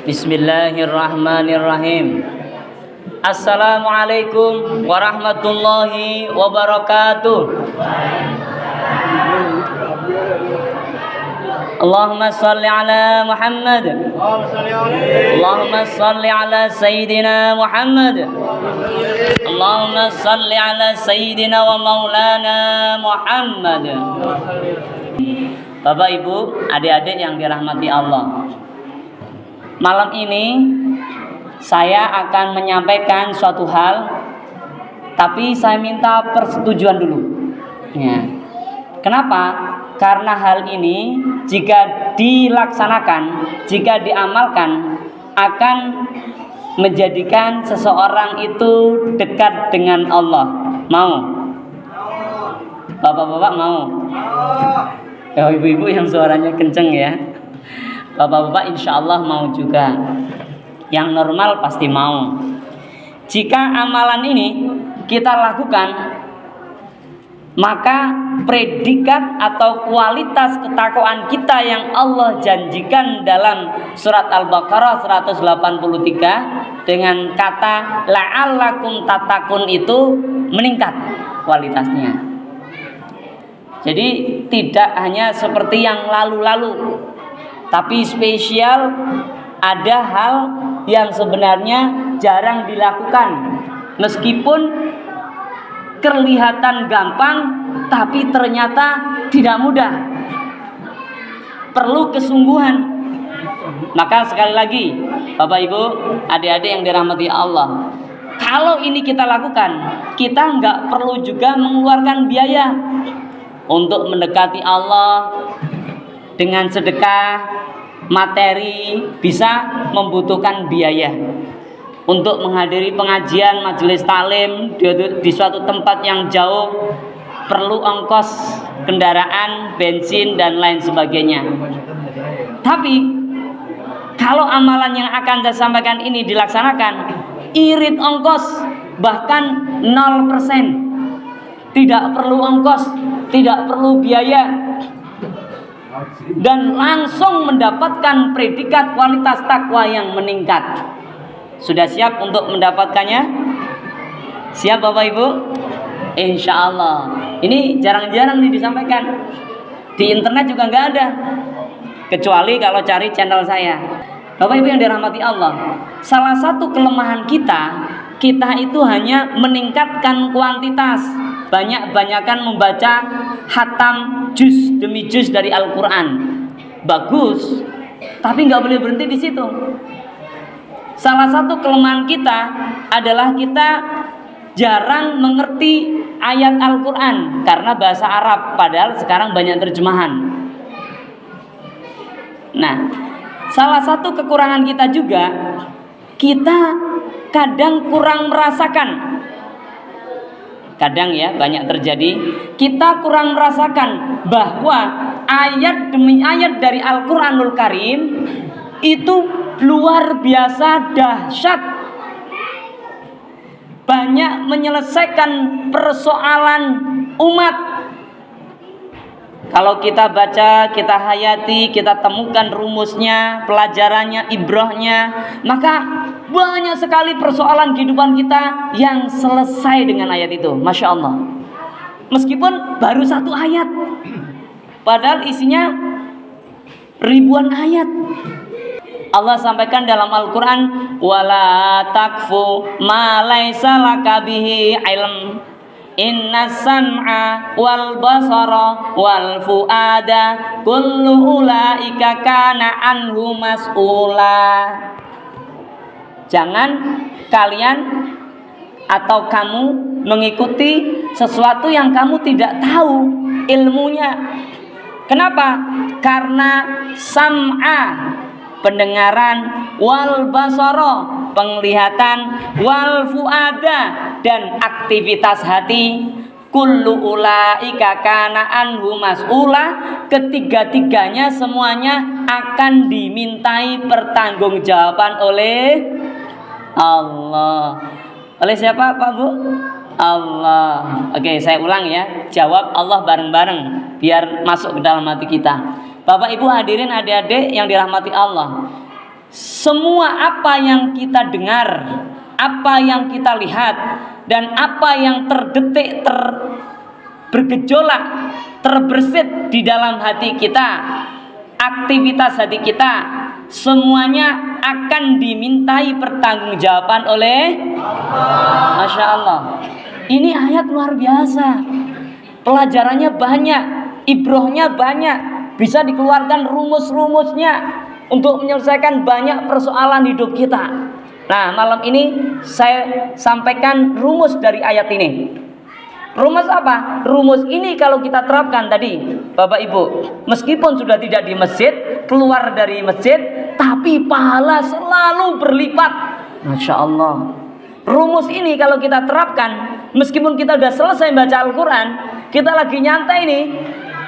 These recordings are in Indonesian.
Bismillahirrahmanirrahim. Assalamualaikum warahmatullahi wabarakatuh. Allahumma salli ala Muhammad. Allahumma salli ala Sayyidina Muhammad. Allahumma salli ala Sayyidina wa maulana Muhammad. Bapak, Ibu, adik-adik yang dirahmati Allah, malam ini saya akan menyampaikan suatu hal, tapi saya minta persetujuan dulu ya. Kenapa? Karena hal ini jika dilaksanakan, jika diamalkan, akan menjadikan seseorang itu dekat dengan Allah. Mau? Bapak-bapak mau? Ya, ibu-ibu yang suaranya kenceng ya. Bapak-bapak insya Allah mau juga. Yang normal pasti mau. Jika amalan ini kita lakukan, maka predikat atau kualitas ketakwaan kita yang Allah janjikan dalam surat Al-Baqarah 183 dengan kata la'allakum tattaqun itu meningkat kualitasnya. Jadi tidak hanya seperti yang lalu-lalu, tapi spesial, ada hal yang sebenarnya jarang dilakukan. Meskipun kelihatan gampang, tapi ternyata tidak mudah. Perlu kesungguhan. Maka sekali lagi, Bapak Ibu, adik-adik yang dirahmati Allah, kalau ini kita lakukan, kita nggak perlu juga mengeluarkan biaya untuk mendekati Allah dengan sedekah, materi, bisa membutuhkan biaya. Untuk menghadiri pengajian majelis taklim di suatu tempat yang jauh, perlu ongkos kendaraan, bensin dan lain sebagainya. Tapi kalau amalan yang akan saya sampaikan ini dilaksanakan, irit ongkos, bahkan 0%. Tidak perlu ongkos, tidak perlu biaya, dan langsung mendapatkan predikat kualitas takwa yang meningkat. Sudah siap untuk mendapatkannya? Siap Bapak Ibu? Insya Allah. Ini jarang-jarang nih disampaikan. Di internet juga nggak ada, kecuali kalau cari channel saya. Bapak Ibu yang dirahmati Allah, salah satu kelemahan kita itu hanya meningkatkan kuantitas. Banyak-banyakan membaca khatam juz demi juz dari Al-Quran. Bagus, tapi nggak boleh berhenti di situ. Salah satu kelemahan kita adalah kita jarang mengerti ayat Al-Quran karena bahasa Arab, padahal sekarang banyak terjemahan. Nah, salah satu kekurangan kita juga, kita kadang kurang merasakan. Kadang ya, banyak terjadi, kita kurang merasakan bahwa ayat demi ayat dari Al-Quranul Karim itu luar biasa dahsyat, banyak menyelesaikan persoalan umat. Kalau kita baca, kita hayati, kita temukan rumusnya, pelajarannya, ibrahnya, maka banyak sekali persoalan kehidupan kita yang selesai dengan ayat itu. Masya Allah. Meskipun baru satu ayat, padahal isinya ribuan ayat. Allah sampaikan dalam Al-Quran, wala takfu ma laisa laka bihi ilm, inna sam'a wal basara wal fuada kullu ulaika kana anhu mas'ula. Jangan kalian atau kamu mengikuti sesuatu yang kamu tidak tahu ilmunya. Kenapa? Karena sam'a, pendengaran, wal basara, penglihatan, wal fuada, dan aktivitas hati, kullu ulaika kana anhu mas'ula, ketiga-tiganya semuanya akan dimintai pertanggungjawaban oleh Allah. Oleh siapa Pak Bu? Allah. Oke, saya ulang ya. Jawab Allah bareng-bareng biar masuk ke dalam hati kita. Bapak Ibu hadirin adik-adik yang dirahmati Allah, semua apa yang kita dengar, apa yang kita lihat, dan apa yang terdetik, bergejolak, terbersit di dalam hati kita, aktivitas hati kita, semuanya akan dimintai pertanggungjawaban oleh Allah. Masya Allah. Ini ayat luar biasa. Pelajarannya banyak, ibrohnya banyak, bisa dikeluarkan rumus-rumusnya untuk menyelesaikan banyak persoalan hidup kita. Nah, malam ini saya sampaikan rumus dari ayat ini. Rumus apa? Rumus ini kalau kita terapkan tadi, Bapak Ibu, meskipun sudah tidak di masjid, keluar dari masjid, tapi pahala selalu berlipat. Masya Allah. Rumus ini kalau kita terapkan, meskipun kita sudah selesai baca Al-Quran, kita lagi nyantai nih,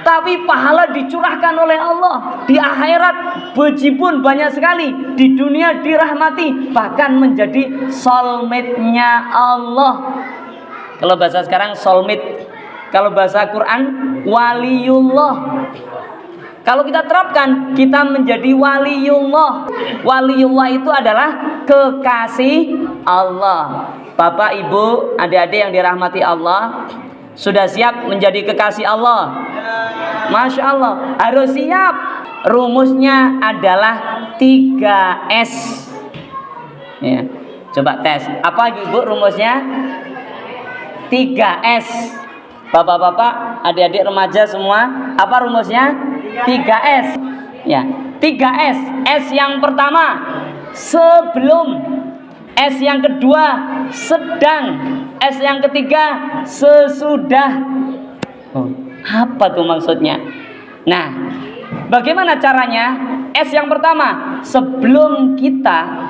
tapi pahala dicurahkan oleh Allah. Di akhirat bejibun banyak sekali, di dunia dirahmati, bahkan menjadi soulmate-nya Allah. Kalau bahasa sekarang soulmate, kalau bahasa Quran waliullah. Kalau kita terapkan, kita menjadi waliullah. Waliullah itu adalah kekasih Allah. Bapak, Ibu, adik-adik yang dirahmati Allah, sudah siap menjadi kekasih Allah? Masya Allah, harus siap. Rumusnya adalah 3S. Ya, coba tes. Apa Ibu rumusnya? 3S. Bapak-bapak, adik-adik remaja semua, apa rumusnya? 3S. Ya, 3S. S yang pertama sebelum, S yang kedua sedang, S yang ketiga sesudah. Oh, apa tuh maksudnya? Nah, bagaimana caranya? S yang pertama, sebelum kita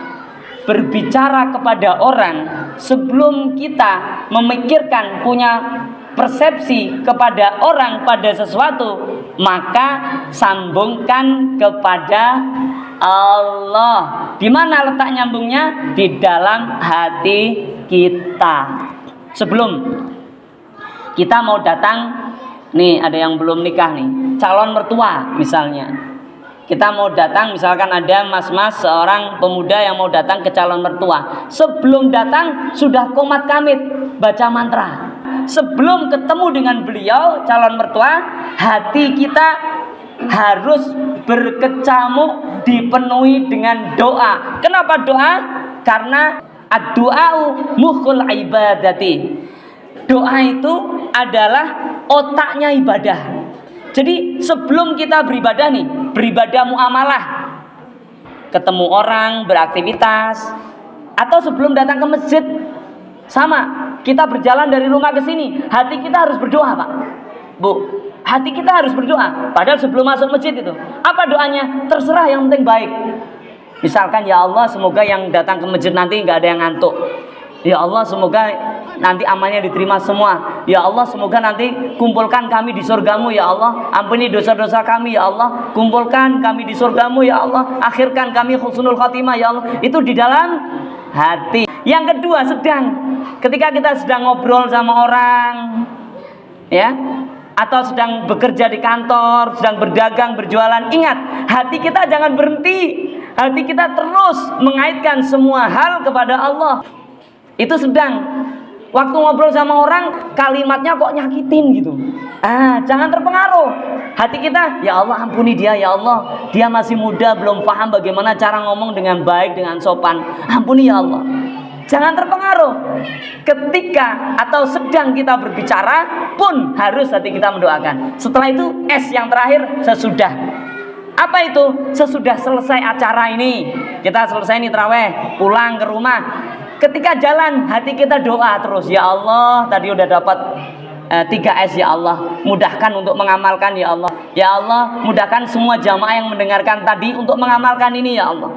berbicara kepada orang, sebelum kita memikirkan, punya persepsi kepada orang pada sesuatu, maka sambungkan kepada Allah. Di mana letak nyambungnya? Di dalam hati kita. Sebelum kita mau datang, nih ada yang belum nikah nih, calon mertua misalnya. Kita mau datang, misalkan ada mas-mas, seorang pemuda yang mau datang ke calon mertua. Sebelum datang sudah qomat kamit, baca mantra. Sebelum ketemu dengan beliau, calon mertua, hati kita harus berkecamuk, dipenuhi dengan doa. Kenapa doa? Karena ad-du'a'u mukhul ibadati. Doa itu adalah otaknya ibadah. Jadi sebelum kita beribadah nih, beribadah muamalah, ketemu orang, beraktivitas, atau sebelum datang ke masjid, sama, kita berjalan dari rumah ke sini, hati kita harus berdoa, Pak, Bu. Hati kita harus berdoa. Padahal sebelum masuk masjid itu, apa doanya? Terserah, yang penting baik. Misalkan, ya Allah, semoga yang datang ke masjid nanti nggak ada yang ngantuk. Ya Allah, semoga nanti amalnya diterima semua. Ya Allah, semoga nanti kumpulkan kami di surgamu. Ya Allah, ampuni dosa-dosa kami. Ya Allah, kumpulkan kami di surgamu. Ya Allah, akhirkan kami husnul khotimah. Ya Allah, itu di dalam hati. Yang kedua, sedang. Ketika kita sedang ngobrol sama orang, ya, atau sedang bekerja di kantor, sedang berdagang, berjualan, ingat, hati kita jangan berhenti. Hati kita terus mengaitkan semua hal kepada Allah. Itu sedang. Waktu ngobrol sama orang, kalimatnya kok nyakitin gitu. Jangan terpengaruh. Hati kita, ya Allah ampuni dia, ya Allah, dia masih muda, belum paham bagaimana cara ngomong dengan baik, dengan sopan. Ampuni ya Allah. Jangan terpengaruh. Ketika atau sedang kita berbicara pun harus hati kita mendoakan. Setelah itu S yang terakhir, sesudah. Apa itu? Sesudah selesai acara ini, kita selesai nih tarawih, pulang ke rumah. Ketika jalan, hati kita doa terus. Ya Allah, tadi udah dapat 3S, ya Allah, mudahkan untuk mengamalkan, ya Allah. Ya Allah, mudahkan semua jamaah yang mendengarkan tadi untuk mengamalkan ini, ya Allah.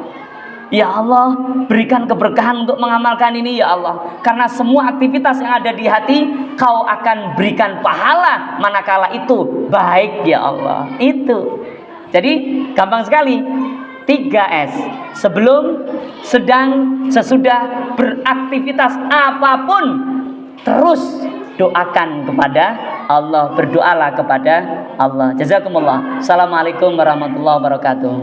Ya Allah, berikan keberkahan untuk mengamalkan ini, ya Allah. Karena semua aktivitas yang ada di hati, Kau akan berikan pahala manakala itu baik, ya Allah. Itu. Jadi gampang sekali. 3S. Sebelum, sedang, sesudah, beraktivitas apapun, terus doakan kepada Allah, berdoalah kepada Allah. Jazakumullah. Assalamualaikum warahmatullahi wabarakatuh.